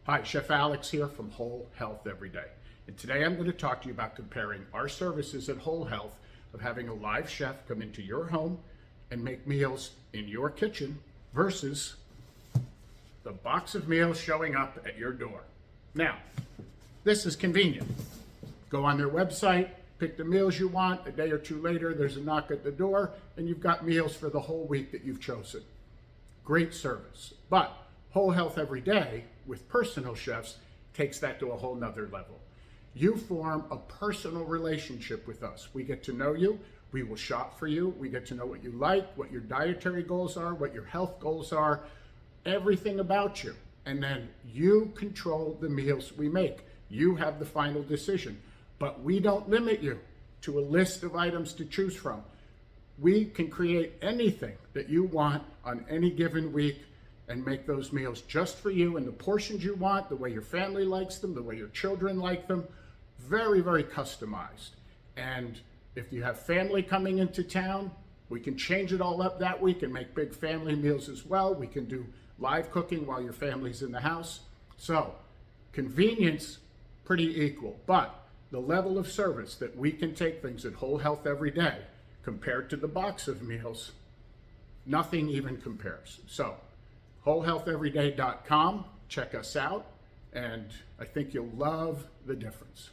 Hi, Chef Alex here from Whole Health Every Day. And today I'm going to talk to you about comparing our services at Whole Health of having a live chef come into your home and make meals in your kitchen versus the box of meals showing up at your door. Now, this is convenient. Go on their website, pick the meals you want. A day or two later, there's a knock at the door, and you've got meals for the whole week that you've chosen. Great service. But Whole Health Every Day with personal chefs takes that to a whole nother level. You form a personal relationship with us. We get to know you. We will shop for you. We get to know what you like, what your dietary goals are, what your health goals are, everything about you. And then you control the meals we make. You have the final decision. But we don't limit you to a list of items to choose from. We can create anything that you want on any given week and make those meals just for you in the portions you want, the way your family likes them, the way your children like them. Very, very customized. And if you have family coming into town, we can change it all up that week and make big family meals as well. We can do live cooking while your family's in the house. So convenience, pretty equal. But the level of service that we can take things at Whole Health Every Day compared to the box of meals, nothing even compares. So wholehealtheveryday.com, check us out, and I think you'll love the difference.